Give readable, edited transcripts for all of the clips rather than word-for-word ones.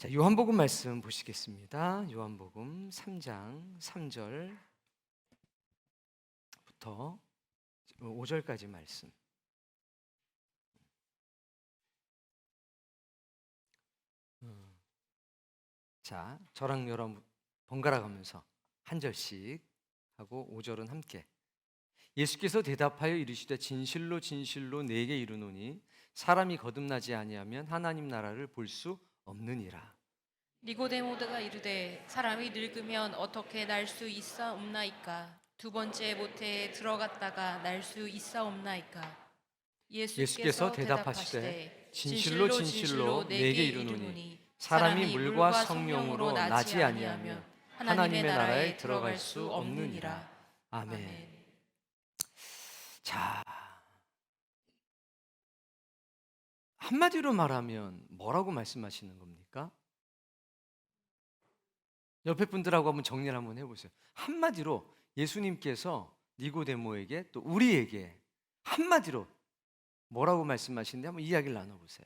자, 요한복음 말씀 보시겠습니다. 요한복음 3장 3절부터 5절까지 말씀. 자, 저랑 여러분 번갈아 가면서 한 절씩 하고 5절은 함께. 예수께서 대답하여 이르시되 진실로 진실로 내게 이르노니 사람이 거듭나지 아니하면 하나님 나라를 볼 수 없느니라. 니고데모드가 이르되 사람이 늙으면 어떻게 날 수 있사옵나이까? 두 번째 모태에 들어갔다가 날 수 있사옵나이까? 예수께서 예수께서 대답하시되 대답하시되 진실로 진실로 내게 이르노니 사람이 물과 성령으로 나지 아니하면 하나님의 나라에 들어갈 수 없느니라. 아멘. 자, 한마디로 말하면 뭐라고 말씀하시는 겁니까? 옆에 분들하고 한번 정리를 한번 해보세요. 한마디로 예수님께서 니고데모에게 또 우리에게 한마디로 뭐라고 말씀하시는데 한번 이야기를 나눠보세요.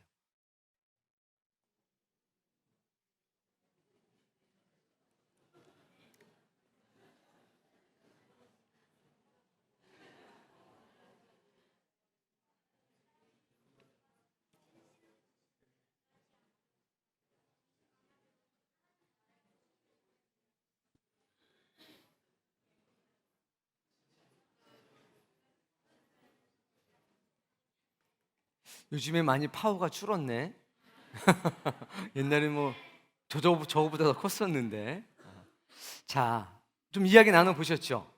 요즘에 많이 파워가 줄었네. 옛날에 뭐 저거보다 더 컸었는데. 자, 좀 이야기 나눠보셨죠?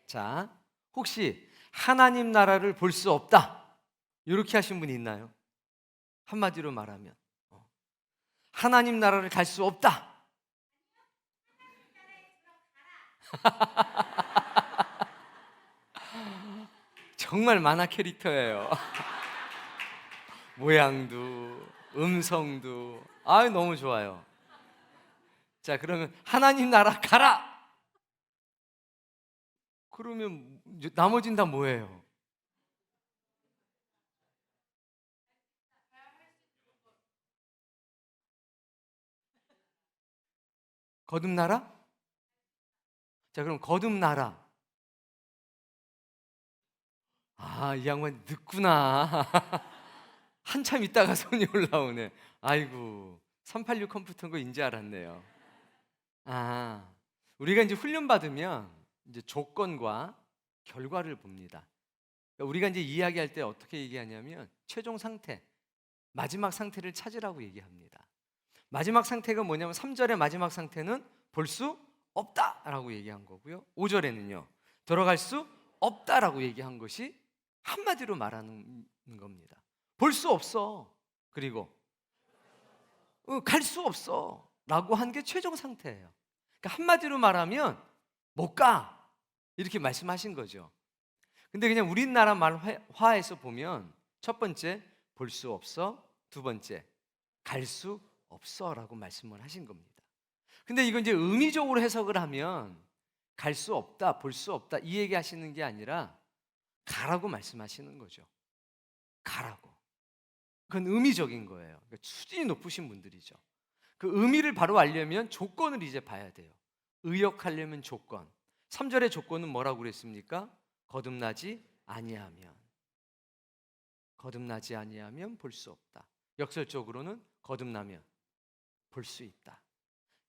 자, 혹시 하나님 나라를 볼 수 없다 이렇게 하신 분이 있나요? 한마디로 말하면 하나님 나라를 갈 수 없다. 정말 만화 캐릭터예요. 모양도 음성도 너무 좋아요. 자, 그러면 하나님 나라 가라. 그러면 나머진 다 뭐예요? 거듭나라? 자, 그럼 거듭나라. 이 양반 늦구나. 한참 있다가 손이 올라오네. 아이고, 386 컴퓨터인 거 인지 알았네요. 우리가 이제 훈련 받으면 이제 조건과 결과를 봅니다. 그러니까 우리가 이제 이야기할 때 어떻게 얘기하냐면 최종 상태, 마지막 상태를 찾으라고 얘기합니다. 마지막 상태가 뭐냐면 3절의 마지막 상태는 볼 수 없다라고 얘기한 거고요. 5절에는요. 들어갈 수 없다라고 얘기한 것이 한마디로 말하는 겁니다. 볼 수 없어. 그리고 갈 수 없어 라고 한 게 최종 상태예요. 그러니까 한마디로 말하면 못 가 이렇게 말씀하신 거죠. 근데 그냥 우리나라 말화에서 보면 첫 번째 볼 수 없어, 두 번째 갈 수 없어 라고 말씀을 하신 겁니다. 근데 이건 이제 의미적으로 해석을 하면 갈 수 없다, 볼 수 없다 이 얘기 하시는 게 아니라 가라고 말씀하시는 거죠. 가라고. 그건 의미적인 거예요. 그러니까 수준이 높으신 분들이죠. 그 의미를 바로 알려면 조건을 이제 봐야 돼요. 의역하려면 조건. 3절의 조건은 뭐라고 그랬습니까? 거듭나지 아니하면. 거듭나지 아니하면 볼 수 없다. 역설적으로는 거듭나면 볼 수 있다.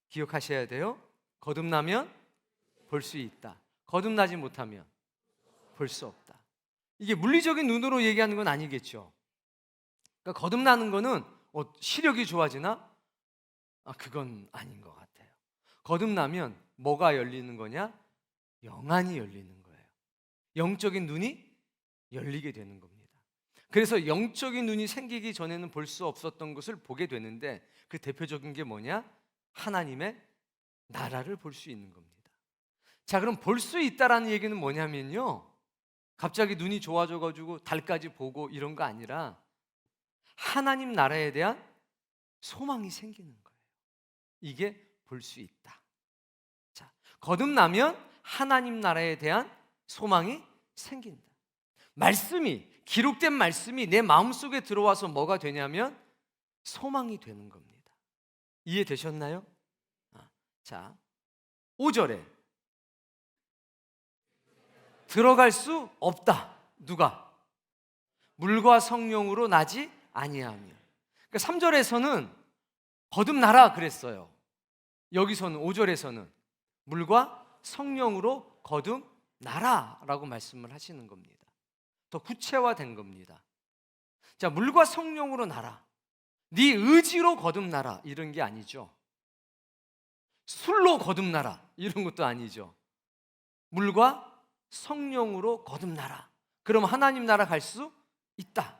기억하셔야 돼요. 거듭나면 볼 수 있다. 거듭나지 못하면 볼 수 없다. 이게 물리적인 눈으로 얘기하는 건 아니겠죠. 그러니까 거듭나는 거는 시력이 좋아지나? 그건 아닌 것 같아요. 거듭나면 뭐가 열리는 거냐? 영안이 열리는 거예요. 영적인 눈이 열리게 되는 겁니다. 그래서 영적인 눈이 생기기 전에는 볼 수 없었던 것을 보게 되는데 그 대표적인 게 뭐냐? 하나님의 나라를 볼 수 있는 겁니다. 자, 그럼 볼 수 있다라는 얘기는 뭐냐면요, 갑자기 눈이 좋아져가지고 달까지 보고 이런 거 아니라 하나님 나라에 대한 소망이 생기는 거예요. 이게 볼 수 있다. 자, 거듭나면 하나님 나라에 대한 소망이 생긴다. 기록된 말씀이 내 마음속에 들어와서 뭐가 되냐면 소망이 되는 겁니다. 이해되셨나요? 자, 5절에 들어갈 수 없다. 누가? 물과 성령으로 나지 아니하며. 그러니까 3절에서는 거듭나라 그랬어요. 여기서는 5절에서는 물과 성령으로 거듭나라라고 말씀을 하시는 겁니다. 더 구체화된 겁니다. 자, 물과 성령으로 나라. 네 의지로 거듭나라 이런 게 아니죠. 술로 거듭나라 이런 것도 아니죠. 물과 성령으로 거듭나라. 그럼 하나님 나라 갈 수 있다.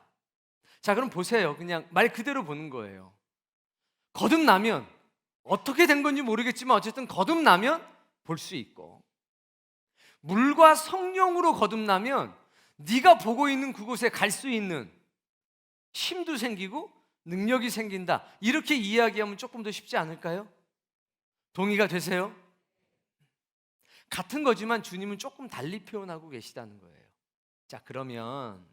자, 그럼 보세요. 그냥 말 그대로 보는 거예요. 거듭나면 어떻게 된 건지 모르겠지만 어쨌든 거듭나면 볼 수 있고, 물과 성령으로 거듭나면 네가 보고 있는 그곳에 갈 수 있는 힘도 생기고 능력이 생긴다. 이렇게 이야기하면 조금 더 쉽지 않을까요? 동의가 되세요? 같은 거지만 주님은 조금 달리 표현하고 계시다는 거예요. 자, 그러면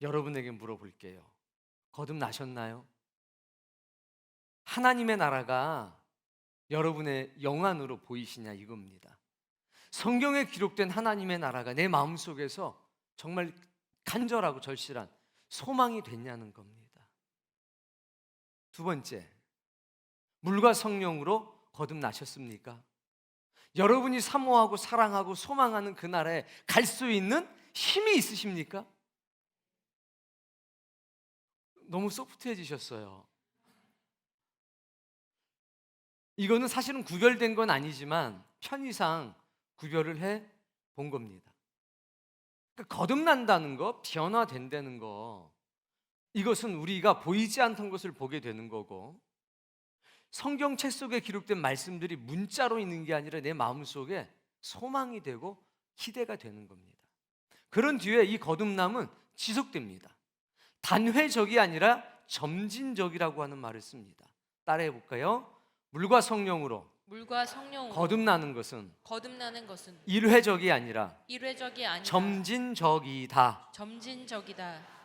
여러분에게 물어볼게요. 거듭나셨나요? 하나님의 나라가 여러분의 영안으로 보이시냐 이겁니다. 성경에 기록된 하나님의 나라가 내 마음속에서 정말 간절하고 절실한 소망이 됐냐는 겁니다. 두 번째, 물과 성령으로 거듭나셨습니까? 여러분이 사모하고 사랑하고 소망하는 그 나라에 갈 수 있는 힘이 있으십니까? 너무 소프트해지셨어요. 이거는 사실은 구별된 건 아니지만 편의상 구별을 해 본 겁니다. 그러니까 거듭난다는 거, 변화된다는 거, 이것은 우리가 보이지 않던 것을 보게 되는 거고, 성경책 속에 기록된 말씀들이 문자로 있는 게 아니라 내 마음속에 소망이 되고 기대가 되는 겁니다. 그런 뒤에 이 거듭남은 지속됩니다. 단회적이 아니라 점진적이라고 하는 말을 씁니다. 따라해 볼까요? 물과 성령으로 거듭나는 것은 일회적이 아니라 점진적이다.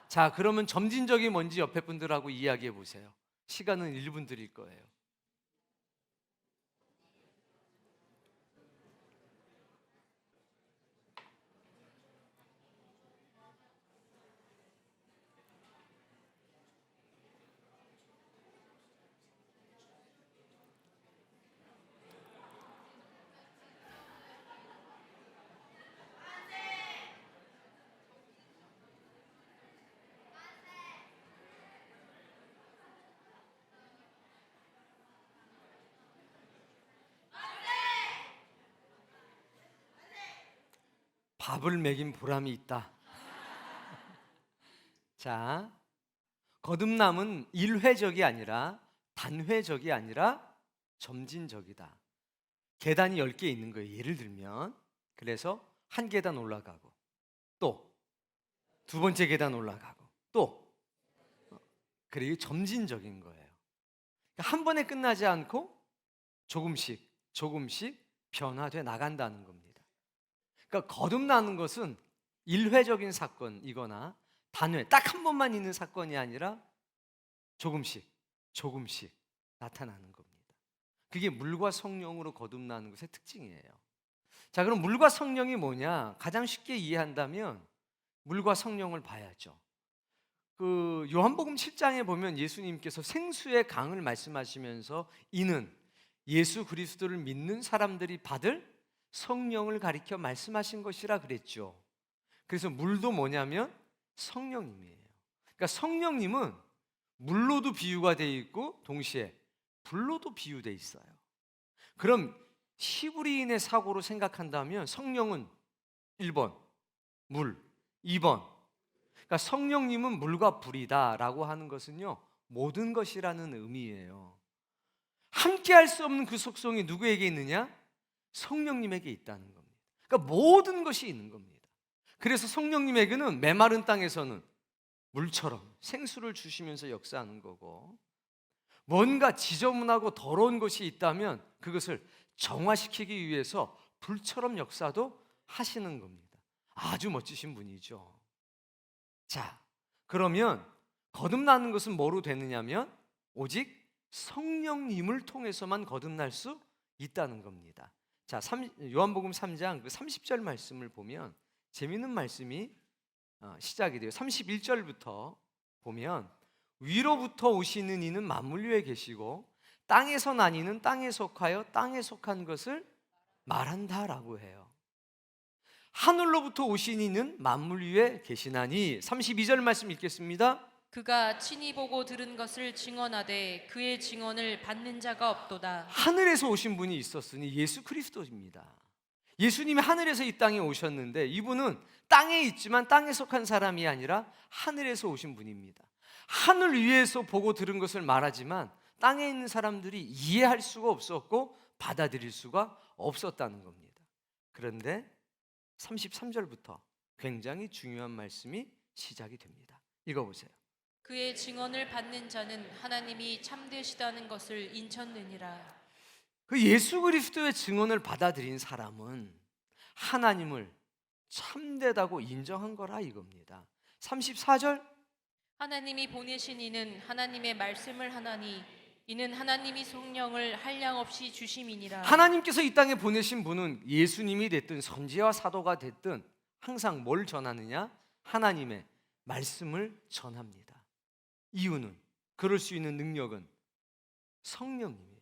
자, 그러면 점진적이 뭔지 옆에 분들하고 이야기해 보세요. 시간은 1분 드릴 거예요. 밥을 먹인 보람이 있다. 자, 거듭남은 일회적이 아니라 단회적이 아니라 점진적이다. 계단이 10개 있는 거예요. 예를 들면, 그래서 한 계단 올라가고 또 두 번째 계단 올라가고 또, 그리고 점진적인 거예요. 한 번에 끝나지 않고 조금씩 변화돼 나간다는 겁니다. 그러니까 거듭나는 것은 일회적인 사건이거나 단회, 딱 한 번만 있는 사건이 아니라 조금씩 나타나는 겁니다. 그게 물과 성령으로 거듭나는 것의 특징이에요. 자, 그럼 물과 성령이 뭐냐? 가장 쉽게 이해한다면 물과 성령을 봐야죠. 그 요한복음 7장에 보면 예수님께서 생수의 강을 말씀하시면서 이는 예수 그리스도를 믿는 사람들이 받을 성령을 가리켜 말씀하신 것이라 그랬죠. 그래서 물도 뭐냐면 성령님이에요. 그러니까 성령님은 물로도 비유가 되어 있고 동시에 불로도 비유되어 있어요. 그럼 히브리인의 사고로 생각한다면 성령은 1번 물, 2번, 그러니까 성령님은 물과 불이다라고 하는 것은요, 모든 것이라는 의미예요. 함께 할 수 없는 그 속성이 누구에게 있느냐? 성령님에게 있다는 겁니다. 그러니까 모든 것이 있는 겁니다. 그래서 성령님에게는 메마른 땅에서는 물처럼 생수를 주시면서 역사하는 거고, 뭔가 지저분하고 더러운 것이 있다면 그것을 정화시키기 위해서 불처럼 역사도 하시는 겁니다. 아주 멋지신 분이죠. 자, 그러면 거듭나는 것은 뭐로 되느냐면 오직 성령님을 통해서만 거듭날 수 있다는 겁니다. 자, 요한복음 3장 그 30절 말씀을 보면 재미있는 말씀이 시작이 돼요. 31절부터 보면 위로부터 오시는 이는 만물 위에 계시고 땅에서 난 이는 땅에 속하여 땅에 속한 것을 말한다라고 해요. 하늘로부터 오신 이는 만물 위에 계시나니 32절 말씀 읽겠습니다. 그가 친히 보고 들은 것을 증언하되 그의 증언을 받는 자가 없도다. 하늘에서 오신 분이 있었으니 예수 그리스도입니다. 예수님이 하늘에서 이 땅에 오셨는데 이분은 땅에 있지만 땅에 속한 사람이 아니라 하늘에서 오신 분입니다. 하늘 위에서 보고 들은 것을 말하지만 땅에 있는 사람들이 이해할 수가 없었고 받아들일 수가 없었다는 겁니다. 그런데 33절부터 굉장히 중요한 말씀이 시작이 됩니다. 읽어보세요. 그의 증언을 받는 자는 하나님이 참되시다는 것을 인쳤느니라. 그 예수 그리스도의 증언을 받아들인 사람은 하나님을 참되다고 인정한 거라 이겁니다. 34절 하나님이 보내신 이는 하나님의 말씀을 하나니 이는 하나님이 성령을 한량없이 주심이니라. 하나님께서 이 땅에 보내신 분은 예수님이 됐든 선지자와 사도가 됐든 항상 뭘 전하느냐? 하나님의 말씀을 전합니다. 이유는, 그럴 수 있는 능력은 성령님이에요.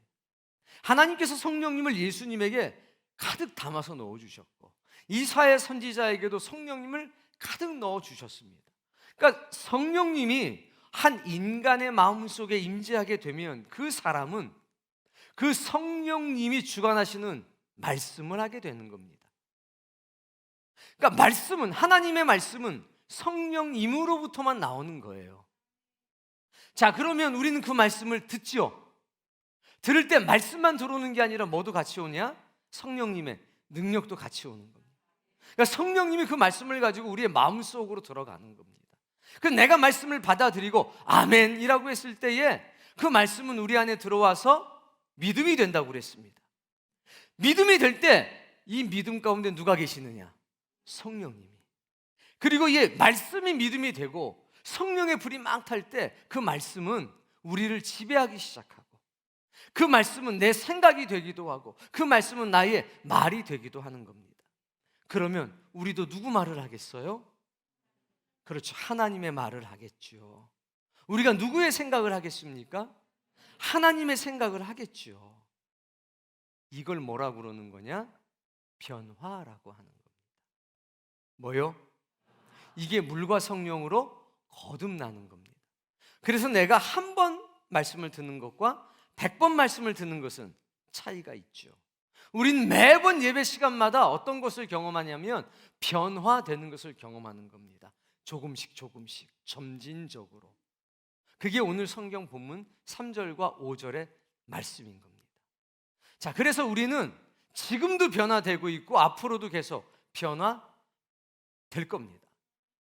하나님께서 성령님을 예수님에게 가득 담아서 넣어주셨고 이사야 선지자에게도 성령님을 가득 넣어주셨습니다. 그러니까 성령님이 한 인간의 마음속에 임재하게 되면 그 사람은 그 성령님이 주관하시는 말씀을 하게 되는 겁니다. 그러니까 말씀은, 하나님의 말씀은 성령님으로부터만 나오는 거예요. 자, 그러면 우리는 그 말씀을 듣죠. 들을 때 말씀만 들어오는 게 아니라 뭐도 같이 오냐? 성령님의 능력도 같이 오는 겁니다. 그러니까 성령님이 그 말씀을 가지고 우리의 마음속으로 들어가는 겁니다. 그 내가 말씀을 받아들이고 아멘이라고 했을 때에 그 말씀은 우리 안에 들어와서 믿음이 된다고 그랬습니다. 믿음이 될 때 이 믿음 가운데 누가 계시느냐? 성령님이. 그리고 이 말씀이 믿음이 되고 성령의 불이 막 탈 때 그 말씀은 우리를 지배하기 시작하고 그 말씀은 내 생각이 되기도 하고 그 말씀은 나의 말이 되기도 하는 겁니다. 그러면 우리도 누구 말을 하겠어요? 그렇죠. 하나님의 말을 하겠죠. 우리가 누구의 생각을 하겠습니까? 하나님의 생각을 하겠죠. 이걸 뭐라고 그러는 거냐? 변화라고 하는 겁니다. 뭐요? 이게 물과 성령으로 거듭나는 겁니다. 그래서 내가 한 번 말씀을 듣는 것과 100번 말씀을 듣는 것은 차이가 있죠. 우린 매번 예배 시간마다 어떤 것을 경험하냐면 변화되는 것을 경험하는 겁니다. 조금씩 조금씩 점진적으로. 그게 오늘 성경 본문 3절과 5절의 말씀인 겁니다. 자, 그래서 우리는 지금도 변화되고 있고 앞으로도 계속 변화될 겁니다.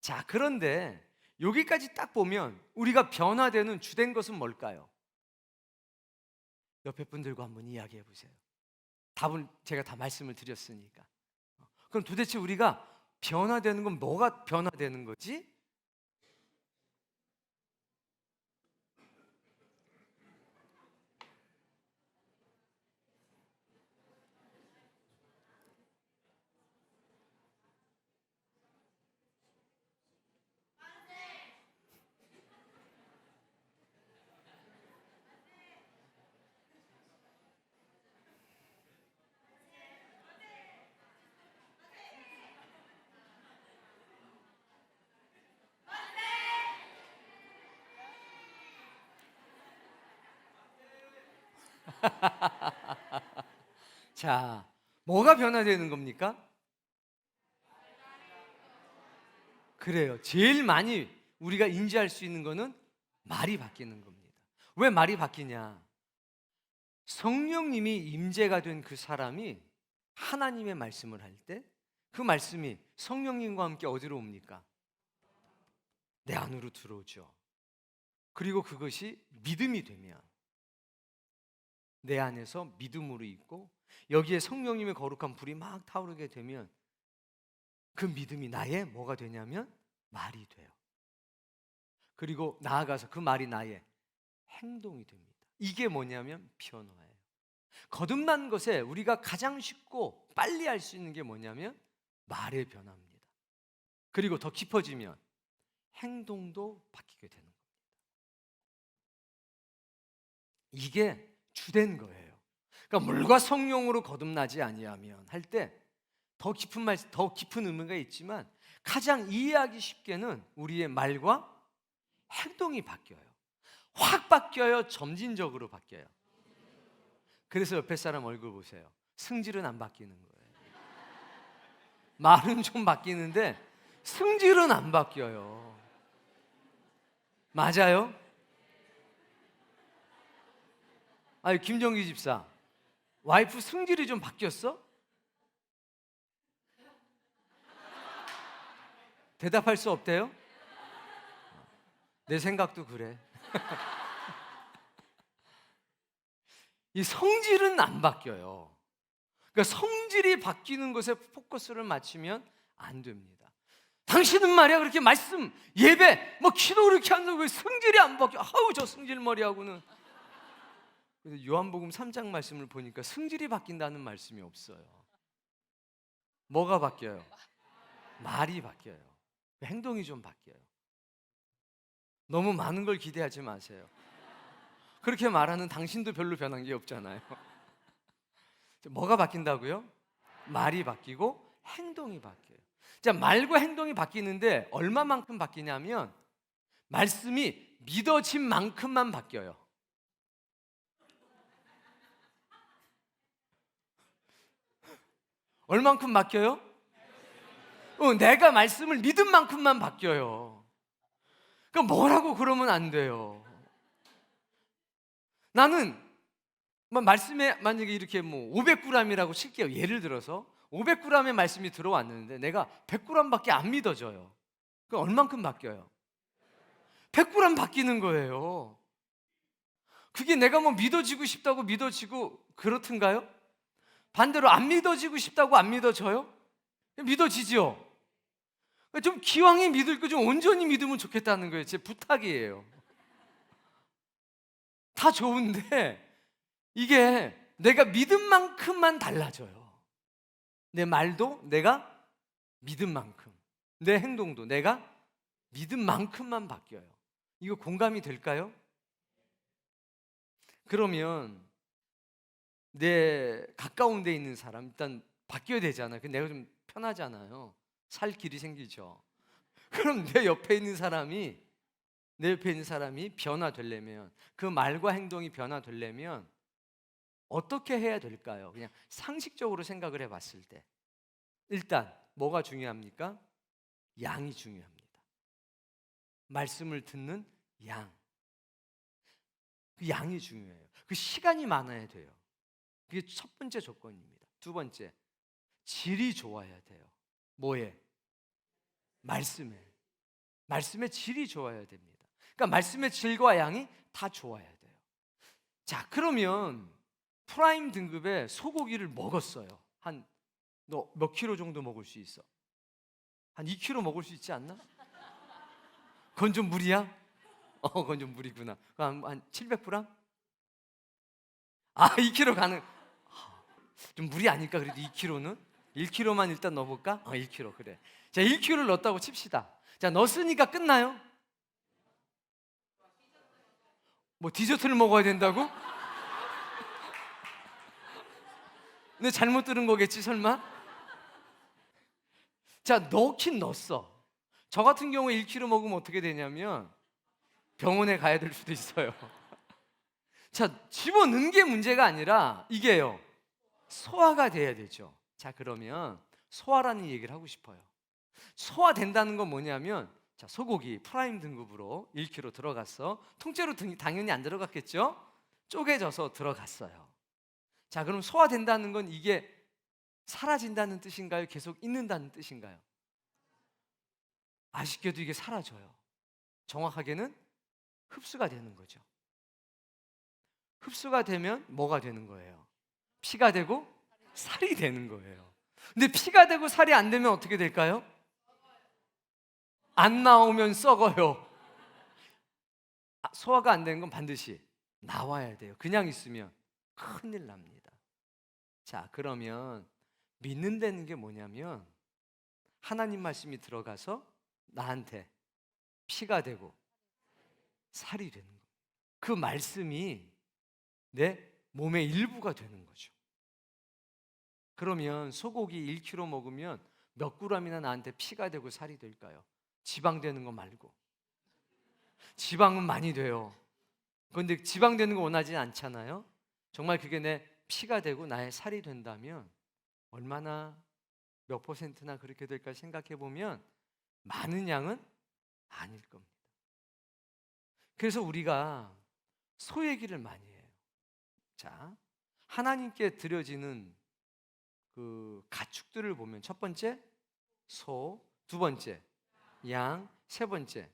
자, 그런데 여기까지 딱 보면 우리가 변화되는 주된 것은 뭘까요? 옆에 분들과 한번 이야기해 보세요. 답은 제가 다 말씀을 드렸으니까. 그럼 도대체 우리가 변화되는 건 뭐가 변화되는 거지? 자, 뭐가 변화되는 겁니까? 그래요. 제일 많이 우리가 인지할 수 있는 거는 말이 바뀌는 겁니다. 왜 말이 바뀌냐? 성령님이 임재가 된 그 사람이 하나님의 말씀을 할 때 그 말씀이 성령님과 함께 어디로 옵니까? 내 안으로 들어오죠. 그리고 그것이 믿음이 되면 내 안에서 믿음으로 있고 여기에 성령님의 거룩한 불이 막 타오르게 되면 그 믿음이 나의 뭐가 되냐면 말이 돼요. 그리고 나아가서 그 말이 나의 행동이 됩니다. 이게 뭐냐면 변화예요. 거듭난 것에 우리가 가장 쉽고 빨리 할 수 있는 게 뭐냐면 말의 변화입니다. 그리고 더 깊어지면 행동도 바뀌게 되는 겁니다. 이게 주된 거예요. 그러니까 물과 성령으로 거듭나지 아니하면 할 때 더 깊은 말, 더 깊은 의미가 있지만 가장 이해하기 쉽게는 우리의 말과 행동이 바뀌어요. 확 바뀌어요. 점진적으로 바뀌어요. 그래서 옆에 사람 얼굴 보세요. 승질은 안 바뀌는 거예요. 말은 좀 바뀌는데 승질은 안 바뀌어요. 맞아요? 아니, 김정기 집사, 와이프 승질이 좀 바뀌었어? 대답할 수 없대요? 내 생각도 그래. 이 성질은 안 바뀌어요. 그러니까 성질이 바뀌는 것에 포커스를 맞추면 안 됩니다. 당신은 말이야 그렇게 말씀, 예배, 뭐 기도 그렇게 한다고 왜 성질이 안 바뀌어? 아우 저 승질머리하고는. 그래서 요한복음 3장 말씀을 보니까 승질이 바뀐다는 말씀이 없어요. 뭐가 바뀌어요? 말이 바뀌어요. 행동이 좀 바뀌어요. 너무 많은 걸 기대하지 마세요. 그렇게 말하는 당신도 별로 변한 게 없잖아요. 뭐가 바뀐다고요? 말이 바뀌고 행동이 바뀌어요. 자, 말과 행동이 바뀌는데 얼마만큼 바뀌냐면 말씀이 믿어진 만큼만 바뀌어요. 얼만큼 바뀌어요? 내가 말씀을 믿은 만큼만 바뀌어요. 그러니까 뭐라고 그러면 안 돼요. 나는 말씀에 만약에 이렇게 뭐 500g이라고 칠게요. 예를 들어서 500g의 말씀이 들어왔는데 내가 100g밖에 안 믿어져요. 그럼 얼만큼 바뀌어요? 100g 바뀌는 거예요. 그게 내가 뭐 믿어지고 싶다고 믿어지고 그렇든가요? 반대로 안 믿어지고 싶다고 안 믿어져요? 믿어지죠? 좀 기왕에 믿을 거 좀 온전히 믿으면 좋겠다는 거예요. 제 부탁이에요. 다 좋은데 이게 내가 믿은 만큼만 달라져요. 내 말도 내가 믿은 만큼, 내 행동도 내가 믿은 만큼만 바뀌어요. 이거 공감이 될까요? 그러면 내 가까운 데 있는 사람 일단 바뀌어야 되잖아요. 내가 좀 편하잖아요. 살 길이 생기죠. 그럼 내 옆에 있는 사람이 변화되려면, 그 말과 행동이 변화되려면 어떻게 해야 될까요? 그냥 상식적으로 생각을 해봤을 때 일단 뭐가 중요합니까? 양이 중요합니다. 말씀을 듣는 양, 그 양이 중요해요. 그 시간이 많아야 돼요. 그게 첫 번째 조건입니다. 두 번째, 질이 좋아야 돼요. 뭐에? 말씀의 질이 좋아야 됩니다. 그러니까 말씀의 질과 양이 다 좋아야 돼요. 자, 그러면 프라임 등급의 소고기를 먹었어요. 너 몇 킬로 정도 먹을 수 있어? 한 2킬로 먹을 수 있지 않나? 그건 좀 무리야? 그건 좀 무리구나. 한 700g? 2킬로 가능. 좀 무리 아닐까? 그래도 2킬로는? 1킬로만 일단 넣어볼까? 1킬로 그래. 자, 1킬로를 넣었다고 칩시다. 자, 넣었으니까 끝나요? 뭐 디저트를 먹어야 된다고? 근데 잘못 들은 거겠지 설마? 자, 넣긴 넣었어. 저 같은 경우에 1kg 먹으면 어떻게 되냐면 병원에 가야 될 수도 있어요. 자, 집어넣은 게 문제가 아니라 이게요, 소화가 돼야 되죠. 자, 그러면 소화라는 얘기를 하고 싶어요. 소화된다는 건 뭐냐면, 자, 소고기 프라임 등급으로 1kg 들어갔어. 통째로 당연히 안 들어갔겠죠? 쪼개져서 들어갔어요. 자, 그럼 소화된다는 건 이게 사라진다는 뜻인가요? 계속 있는다는 뜻인가요? 아쉽게도 이게 사라져요. 정확하게는 흡수가 되는 거죠. 흡수가 되면 뭐가 되는 거예요? 피가 되고 살이 되는 거예요. 근데 피가 되고 살이 안 되면 어떻게 될까요? 안 나오면 썩어요. 소화가 안 되는 건 반드시 나와야 돼요. 그냥 있으면 큰일 납니다. 자, 그러면 믿는다는 게 뭐냐면 하나님 말씀이 들어가서 나한테 피가 되고 살이 되는 거예요. 그 말씀이 내 몸의 일부가 되는 거죠. 그러면 소고기 1kg 먹으면 몇 g이나 나한테 피가 되고 살이 될까요? 지방 되는 거 말고. 지방은 많이 돼요. 그런데 지방 되는 거 원하지 않잖아요. 정말 그게 내 피가 되고 나의 살이 된다면 얼마나 몇 %나 그렇게 될까 생각해 보면 많은 양은 아닐 겁니다. 그래서 우리가 소 얘기를 많이 해요. 자, 하나님께 드려지는 그 가축들을 보면 첫 번째 소, 두 번째 양, 세 번째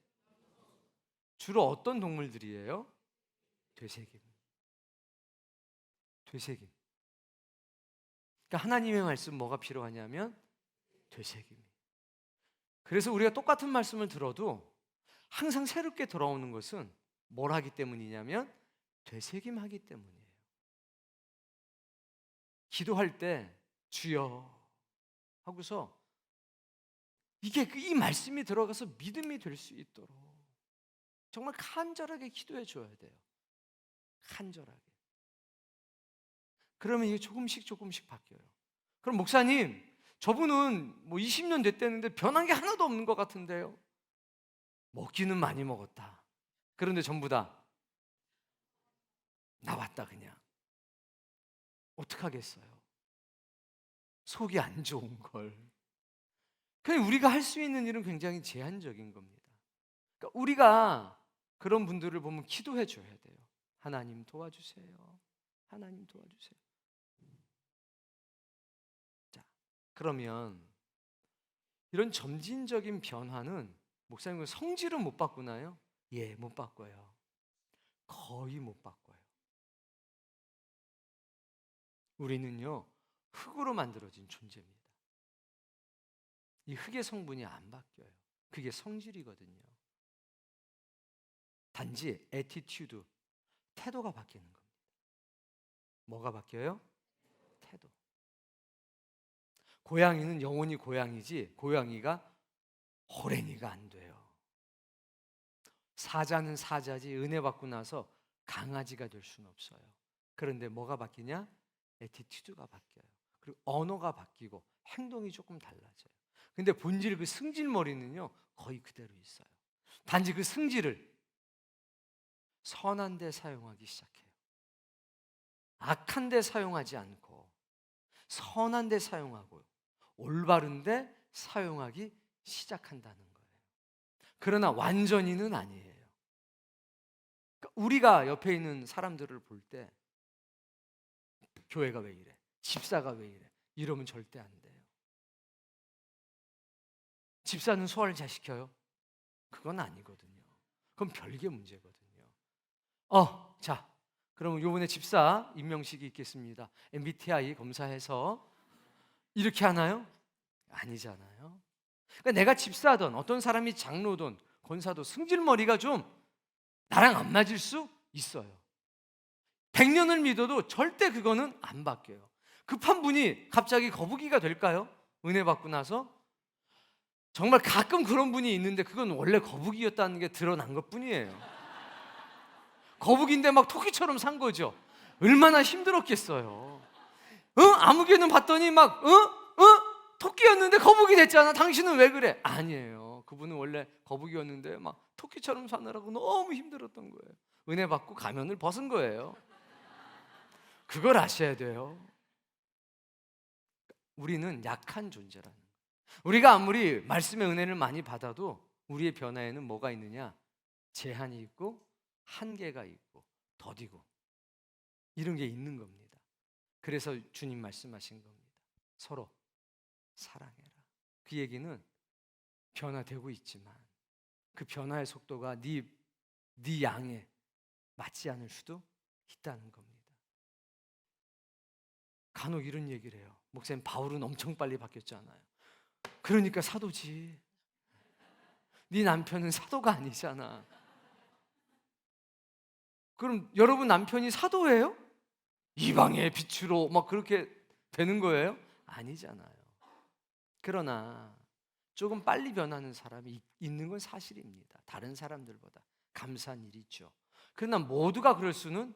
주로 어떤 동물들이에요? 되새김. 되새김. 그러니까 하나님의 말씀 뭐가 필요하냐면 되새김. 그래서 우리가 똑같은 말씀을 들어도 항상 새롭게 돌아오는 것은 뭘 하기 때문이냐면 되새김하기 때문이에요. 기도할 때 주여 하고서 이 말씀이 들어가서 믿음이 될 수 있도록 정말 간절하게 기도해 줘야 돼요. 간절하게. 그러면 이게 조금씩 바뀌어요. 그럼 목사님, 저분은 뭐 20년 됐다는데 변한 게 하나도 없는 것 같은데요. 먹기는 많이 먹었다. 그런데 전부 다 나왔다 그냥. 어떡하겠어요? 속이 안 좋은 걸. 그냥 우리가 할 수 있는 일은 굉장히 제한적인 겁니다. 그러니까 우리가 그런 분들을 보면 기도해 줘야 돼요. 하나님 도와주세요. 하나님 도와주세요. 자, 그러면 이런 점진적인 변화는 목사님 성질은 못 바꾸나요? 예, 못 바꿔요. 거의 못 바꿔요. 우리는요, 흙으로 만들어진 존재입니다. 이 흙의 성분이 안 바뀌어요. 그게 성질이거든요. 단지 애티튜드, 태도가 바뀌는 겁니다. 뭐가 바뀌어요? 태도. 고양이는 영원히 고양이지 고양이가 호랭이가 안 돼요. 사자는 사자지 은혜 받고 나서 강아지가 될 수는 없어요. 그런데 뭐가 바뀌냐? 애티튜드가 바뀌어요. 그리고 언어가 바뀌고 행동이 조금 달라져요. 근데 본질 그 승질머리는요 거의 그대로 있어요. 단지 그 승질을 선한 데 사용하기 시작해요. 악한 데 사용하지 않고 선한 데 사용하고 올바른 데 사용하기 시작한다는 거예요. 그러나 완전히는 아니에요. 그러니까 우리가 옆에 있는 사람들을 볼 때 교회가 왜 이래? 집사가 왜 이래? 이러면 절대 안 돼요. 집사는 소화를 잘 시켜요? 그건 아니거든요. 그건 별개 문제거든요. 자, 그럼 이번에 집사 임명식이 있겠습니다. MBTI 검사해서 이렇게 하나요? 아니잖아요. 그러니까 내가 집사든 어떤 사람이 장로든 권사도 승질머리가 좀 나랑 안 맞을 수 있어요. 100년을 믿어도 절대 그거는 안 바뀌어요. 급한 분이 갑자기 거북이가 될까요? 은혜 받고 나서? 정말 가끔 그런 분이 있는데 그건 원래 거북이였다는 게 드러난 것뿐이에요. 거북인데 막 토끼처럼 산 거죠. 얼마나 힘들었겠어요. 아무개는 봤더니 막 토끼였는데 거북이 됐잖아. 당신은 왜 그래? 아니에요. 그분은 원래 거북이였는데 막 토끼처럼 사느라고 너무 힘들었던 거예요. 은혜 받고 가면을 벗은 거예요. 그걸 아셔야 돼요. 우리는 약한 존재라는 거예요. 우리가 아무리 말씀의 은혜를 많이 받아도 우리의 변화에는 뭐가 있느냐? 제한이 있고 한계가 있고 더디고 이런 게 있는 겁니다. 그래서 주님 말씀하신 겁니다. 서로 사랑해라. 그 얘기는 변화되고 있지만 그 변화의 속도가 네 양에 맞지 않을 수도 있다는 겁니다. 간혹 이런 얘기를 해요. 목사님, 바울은 엄청 빨리 바뀌었잖아요. 그러니까 사도지. 네 남편은 사도가 아니잖아. 그럼 여러분 남편이 사도예요? 이방의 빛으로 막 그렇게 되는 거예요? 아니잖아요. 그러나 조금 빨리 변하는 사람이 있는 건 사실입니다. 다른 사람들보다 감사한 일이죠. 그러나 모두가 그럴 수는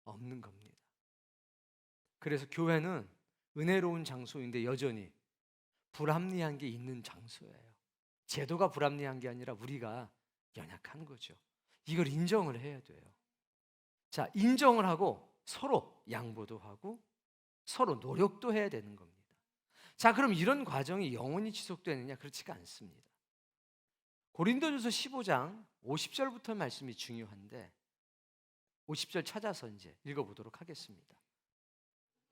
없는 겁니다. 그래서 교회는 은혜로운 장소인데 여전히 불합리한 게 있는 장소예요. 제도가 불합리한 게 아니라 우리가 연약한 거죠. 이걸 인정을 해야 돼요. 자, 인정을 하고 서로 양보도 하고 서로 노력도 해야 되는 겁니다. 자, 그럼 이런 과정이 영원히 지속되느냐? 그렇지가 않습니다. 고린도전서 15장 50절부터 말씀이 중요한데 50절 찾아서 이제 읽어보도록 하겠습니다.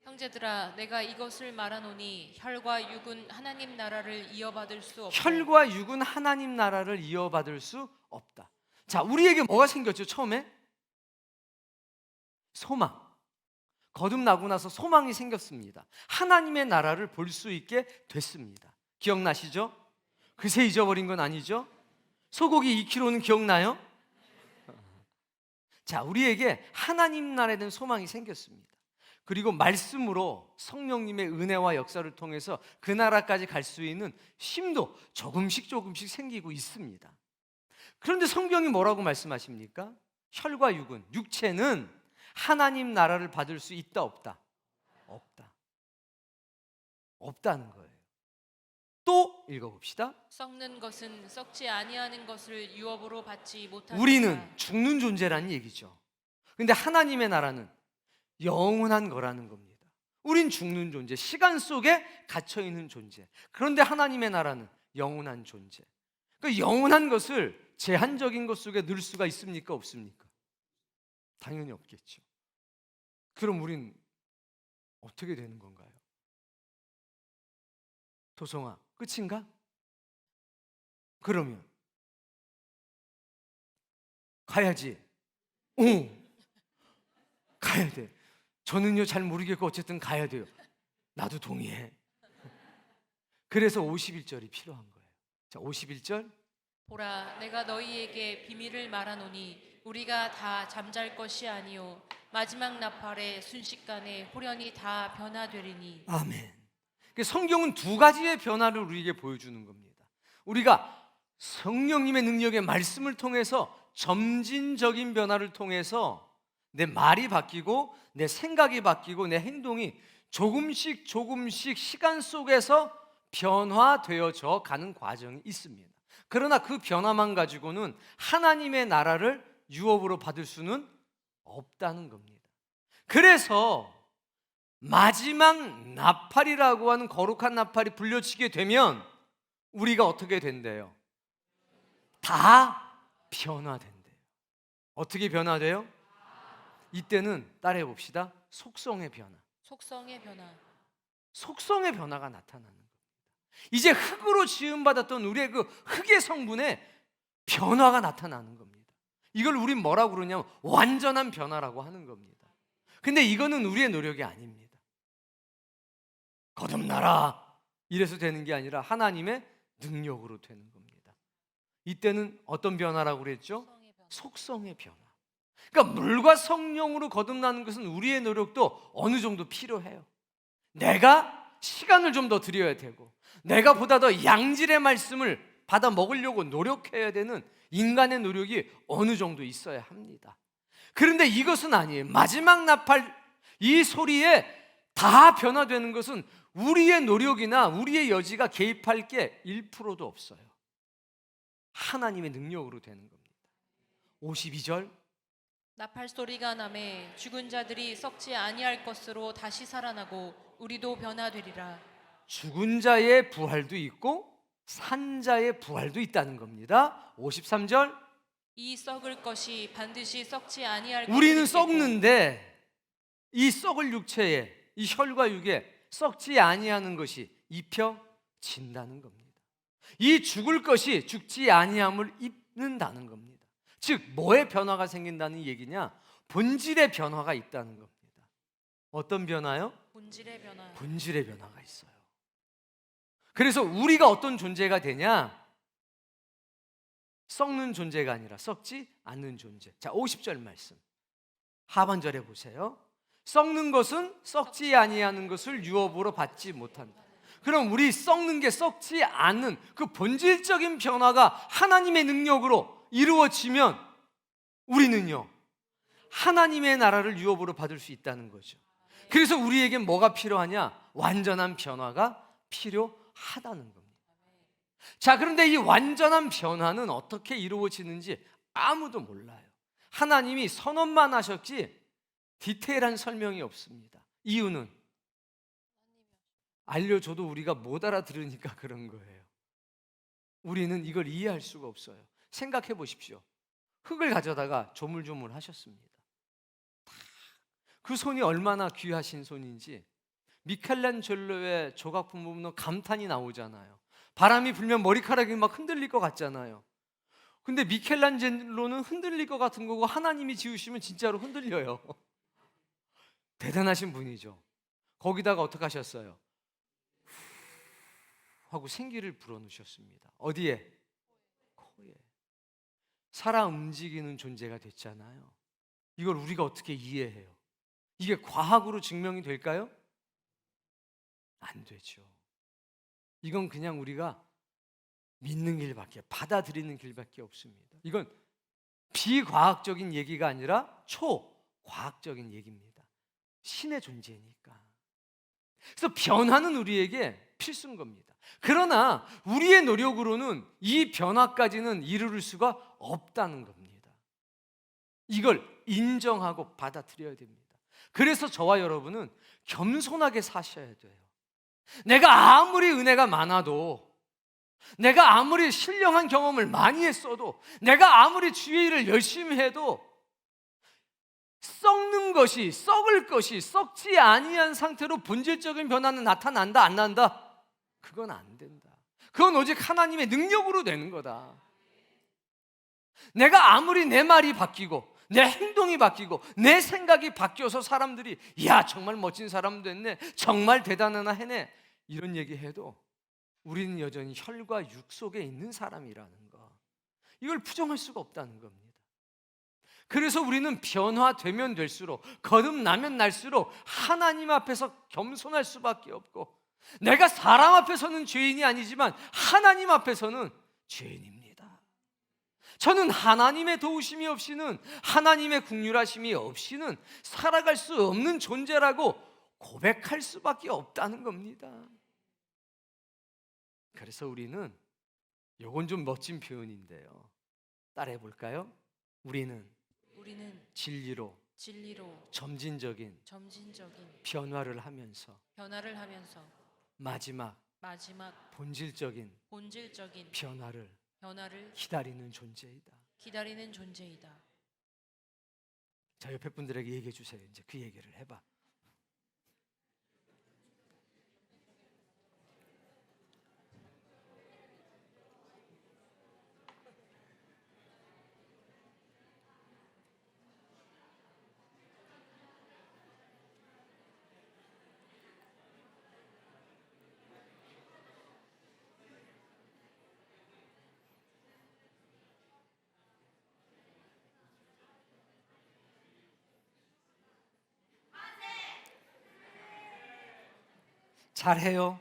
형제들아 내가 이것을 말하노니 혈과 육은 하나님 나라를 이어받을 수 없고 혈과 육은 하나님 나라를 이어받을 수 없다. 자, 우리에게 뭐가 생겼죠? 처음에 소망. 거듭나고 나서 소망이 생겼습니다. 하나님의 나라를 볼 수 있게 됐습니다. 기억나시죠? 그새 잊어버린 건 아니죠? 소고기 2kg는 기억나요? 자, 우리에게 하나님 나라에 대한 소망이 생겼습니다. 그리고 말씀으로 성령님의 은혜와 역사를 통해서 그 나라까지 갈 수 있는 힘도 조금씩 생기고 있습니다. 그런데 성경이 뭐라고 말씀하십니까? 혈과 육은, 육체는 하나님 나라를 받을 수 있다 없다? 없다. 없다는 거예요. 또 읽어봅시다. 썩는 것은 썩지 아니하는 것을 유업으로 받지 못하는 우리는 죽는 존재라는 얘기죠. 근데 하나님의 나라는 영원한 거라는 겁니다. 우린 죽는 존재, 시간 속에 갇혀있는 존재. 그런데 하나님의 나라는 영원한 존재. 그 영원한 것을 제한적인 것 속에 넣을 수가 있습니까? 없습니까? 당연히 없겠죠. 그럼 우린 어떻게 되는 건가요? 도성아, 끝인가? 그러면 가야지. 가야 돼. 저는요 잘 모르겠고 어쨌든 가야 돼요. 나도 동의해. 그래서 51절이 필요한 거예요. 자, 51절. 보라 내가 너희에게 비밀을 말하노니 우리가 다 잠잘 것이 아니요 마지막 나팔에 순식간에 호련히 다 변화되리니. 아멘. 성경은 두 가지의 변화를 우리에게 보여주는 겁니다. 우리가 성령님의 능력의 말씀을 통해서 점진적인 변화를 통해서 내 말이 바뀌고 내 생각이 바뀌고 내 행동이 조금씩 시간 속에서 변화되어져 가는 과정이 있습니다. 그러나 그 변화만 가지고는 하나님의 나라를 유업으로 받을 수는 없다는 겁니다. 그래서 마지막 나팔이라고 하는 거룩한 나팔이 불려지게 되면 우리가 어떻게 된대요? 다 변화된대요. 어떻게 변화돼요? 이때는 따라해 봅시다. 속성의 변화. 속성의 변화. 속성의 변화가 나타나는 겁니다. 이제 흙으로 지음받았던 우리의 그 흙의 성분에 변화가 나타나는 겁니다. 이걸 우린 뭐라고 그러냐면 완전한 변화라고 하는 겁니다. 근데 이거는 우리의 노력이 아닙니다. 거듭나라 이래서 되는 게 아니라 하나님의 능력으로 되는 겁니다. 이때는 어떤 변화라고 그랬죠? 속성의 변화. 그러니까 물과 성령으로 거듭나는 것은 우리의 노력도 어느 정도 필요해요. 내가 시간을 좀 더 들여야 되고 내가 보다 더 양질의 말씀을 받아 먹으려고 노력해야 되는 인간의 노력이 어느 정도 있어야 합니다. 그런데 이것은 아니에요. 마지막 나팔 이 소리에 다 변화되는 것은 우리의 노력이나 우리의 여지가 개입할 게 1%도 없어요. 하나님의 능력으로 되는 겁니다. 52절. 나팔 소리가 나매 죽은 자들이 썩지 아니할 것으로 다시 살아나고 우리도 변화되리라. 죽은 자의 부활도 있고 산 자의 부활도 있다는 겁니다. 53절. 이 썩을 것이 반드시 썩지 아니할 우리는 것을 믿고 썩는데 이 썩을 육체에 이 혈과 육에 썩지 아니하는 것이 입혀진다는 겁니다. 이 죽을 것이 죽지 아니함을 입는다는 겁니다. 즉 뭐의 변화가 생긴다는 얘기냐? 본질의 변화가 있다는 겁니다. 어떤 변화요? 본질의 변화. 본질의 변화가 있어요. 그래서 우리가 어떤 존재가 되냐? 썩는 존재가 아니라 썩지 않는 존재. 자, 50절 말씀. 하반절에 보세요. 썩는 것은 썩지 아니하는 것을 유업으로 받지 못한다. 그럼 우리 썩는 게 썩지 않는 그 본질적인 변화가 하나님의 능력으로 이루어지면 우리는요, 하나님의 나라를 유업으로 받을 수 있다는 거죠. 그래서 우리에겐 뭐가 필요하냐? 완전한 변화가 필요하다는 겁니다. 자, 그런데 이 완전한 변화는 어떻게 이루어지는지 아무도 몰라요. 하나님이 선언만 하셨지 디테일한 설명이 없습니다. 이유는 알려줘도 우리가 못 알아들으니까 그런 거예요. 우리는 이걸 이해할 수가 없어요. 생각해 보십시오. 흙을 가져다가 조물조물 하셨습니다. 그 손이 얼마나 귀하신 손인지 미켈란젤로의 조각품 보면 감탄이 나오잖아요. 바람이 불면 머리카락이 막 흔들릴 것 같잖아요. 근데 미켈란젤로는 흔들릴 것 같은 거고 하나님이 지으시면 진짜로 흔들려요. 대단하신 분이죠. 거기다가 어떻게 하셨어요? 하고 생기를 불어넣으셨습니다. 어디에? 코에. 살아 움직이는 존재가 됐잖아요. 이걸 우리가 어떻게 이해해요? 이게 과학으로 증명이 될까요? 안 되죠. 이건 그냥 우리가 믿는 길밖에, 받아들이는 길밖에 없습니다. 이건 비과학적인 얘기가 아니라 초과학적인 얘기입니다. 신의 존재니까. 그래서 변화는 우리에게 필수인 겁니다. 그러나 우리의 노력으로는 이 변화까지는 이룰 수가 없다는 겁니다. 이걸 인정하고 받아들여야 됩니다. 그래서 저와 여러분은 겸손하게 사셔야 돼요. 내가 아무리 은혜가 많아도, 내가 아무리 신령한 경험을 많이 했어도, 내가 아무리 주의 일을 열심히 해도 썩는 것이, 썩을 것이 썩지 아니한 상태로 본질적인 변화는 나타난다, 안 난다? 그건 안 된다. 그건 오직 하나님의 능력으로 되는 거다. 내가 아무리 내 말이 바뀌고 내 행동이 바뀌고 내 생각이 바뀌어서 사람들이 야, 정말 멋진 사람 됐네, 정말 대단하나 해네, 이런 얘기해도 우리는 여전히 혈과 육 속에 있는 사람이라는 거, 이걸 부정할 수가 없다는 겁니다. 그래서 우리는 변화되면 될수록, 거듭나면 날수록 하나님 앞에서 겸손할 수밖에 없고, 내가 사람 앞에서는 죄인이 아니지만 하나님 앞에서는 죄인입니다. 저는 하나님의 도우심이 없이는, 하나님의 긍휼하심이 없이는 살아갈 수 없는 존재라고 고백할 수밖에 없다는 겁니다. 그래서 우리는, 이건 좀 멋진 표현인데요, 따라해 볼까요? 우리는 진리로 점진적인 변화를 하면서 마지막 본질적인 변화를 기다리는 존재이다. 자, 옆에 분들에게 얘기해 주세요. 이제 그 얘기를 해봐. 잘해요.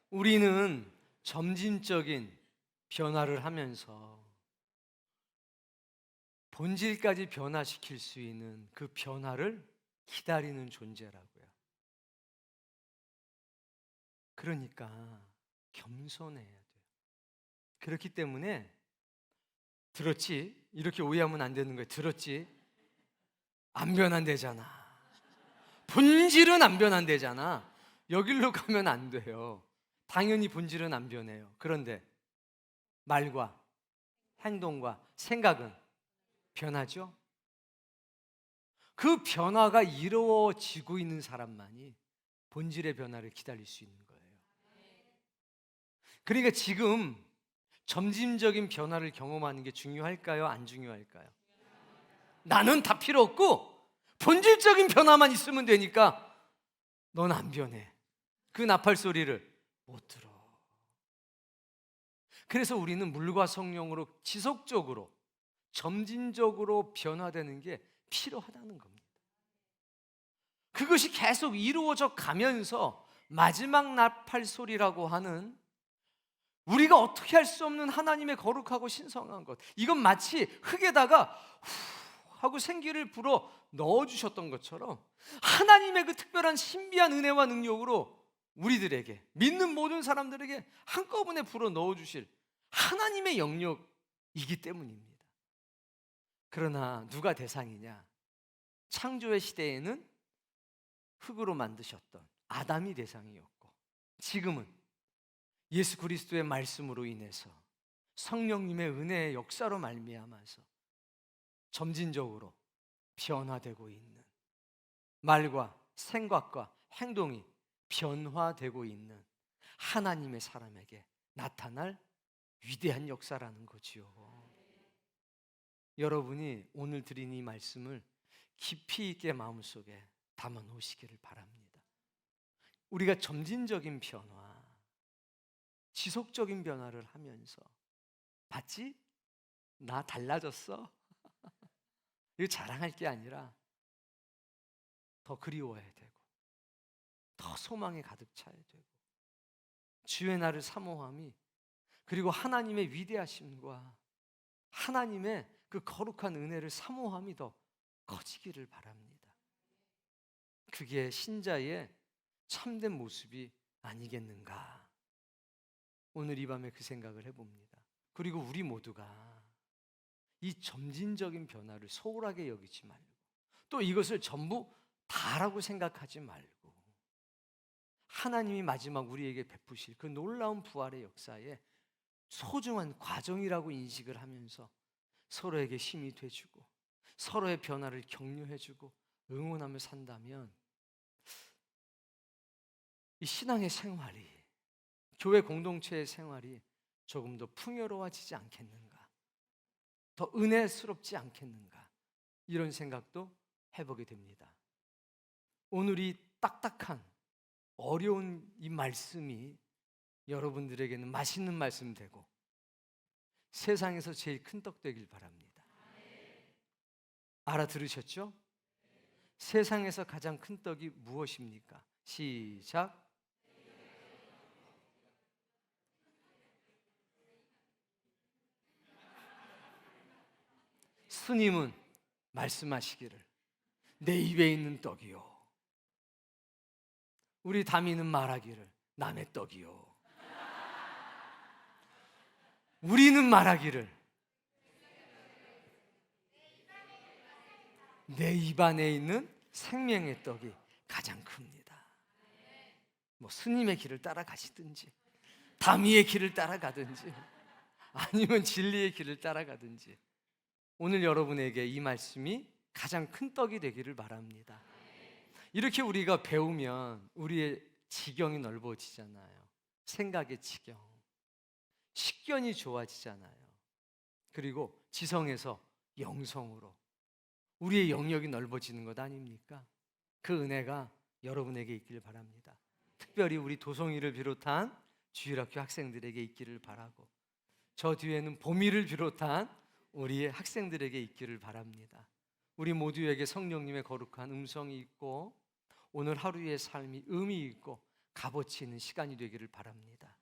우리는 점진적인 변화를 하면서 본질까지 변화시킬 수 있는 그 변화를 기다리는 존재라고요. 그러니까 겸손해야 돼요. 그렇기 때문에 들었지? 이렇게 오해하면 안 되는 거예요. 들었지? 안 변한대잖아. 본질은 안 변한대잖아. 여길로 가면 안 돼요. 당연히 본질은 안 변해요. 그런데 말과 행동과 생각은 변하죠? 그 변화가 이루어지고 있는 사람만이 본질의 변화를 기다릴 수 있는 거예요. 그러니까 지금 점진적인 변화를 경험하는 게 중요할까요? 안 중요할까요? 나는 다 필요 없고 본질적인 변화만 있으면 되니까 넌 안 변해. 그 나팔 소리를 못 들어. 그래서 우리는 물과 성령으로 지속적으로 점진적으로 변화되는 게 필요하다는 겁니다. 그것이 계속 이루어져 가면서 마지막 나팔 소리라고 하는 우리가 어떻게 할 수 없는 하나님의 거룩하고 신성한 것, 이건 마치 흙에다가 후 하고 생기를 불어 넣어주셨던 것처럼 하나님의 그 특별한 신비한 은혜와 능력으로 우리들에게, 믿는 모든 사람들에게 한꺼번에 불어 넣어주실 하나님의 영역이기 때문입니다. 그러나 누가 대상이냐? 창조의 시대에는 흙으로 만드셨던 아담이 대상이었고, 지금은 예수 그리스도의 말씀으로 인해서 성령님의 은혜의 역사로 말미암아서 점진적으로 변화되고 있는, 말과 생각과 행동이 변화되고 있는 하나님의 사람에게 나타날 위대한 역사라는 거지요. 여러분이 오늘 드린 이 말씀을 깊이 있게 마음속에 담아 놓으시기를 바랍니다. 우리가 점진적인 변화, 지속적인 변화를 하면서, 봤지? 나 달라졌어? 이거 자랑할 게 아니라 더 그리워야 되고, 더 소망에 가득 차야 되고, 주의 나를 사모함이, 그리고 하나님의 위대하심과 하나님의 그 거룩한 은혜를 사모함이 더 커지기를 바랍니다. 그게 신자의 참된 모습이 아니겠는가? 오늘 이 밤에 그 생각을 해봅니다. 그리고 우리 모두가 이 점진적인 변화를 소홀하게 여기지 말고, 또 이것을 전부 다라고 생각하지 말고, 하나님이 마지막 우리에게 베푸실 그 놀라운 부활의 역사에 소중한 과정이라고 인식을 하면서 서로에게 힘이 돼주고, 서로의 변화를 격려해주고 응원하며 산다면 이 신앙의 생활이, 교회 공동체의 생활이 조금 더 풍요로워지지 않겠는가, 더 은혜스럽지 않겠는가, 이런 생각도 해보게 됩니다. 오늘 이 딱딱한 어려운 이 말씀이 여러분들에게는 맛있는 말씀 되고 세상에서 제일 큰 떡 되길 바랍니다. 알아들으셨죠? 세상에서 가장 큰 떡이 무엇입니까? 시작. 스님은 말씀하시기를 내 입에 있는 떡이요. 우리 다미는 말하기를 남의 떡이요. 우리는 말하기를 내 입안에 있는 생명의 떡이 가장 큽니다. 뭐 스님의 길을 따라가시든지 다미의 길을 따라가든지 아니면 진리의 길을 따라가든지, 오늘 여러분에게 이 말씀이 가장 큰 떡이 되기를 바랍니다. 이렇게 우리가 배우면 우리의 지경이 넓어지잖아요. 생각의 지경, 식견이 좋아지잖아요. 그리고 지성에서 영성으로 우리의 영역이 넓어지는 것 아닙니까? 그 은혜가 여러분에게 있기를 바랍니다. 특별히 우리 도송이를 비롯한 주일학교 학생들에게 있기를 바라고, 저 뒤에는 보미를 비롯한 우리의 학생들에게 있기를 바랍니다. 우리 모두에게 성령님의 거룩한 음성이 있고 오늘 하루의 삶이 의미 있고 값어치 있는 시간이 되기를 바랍니다.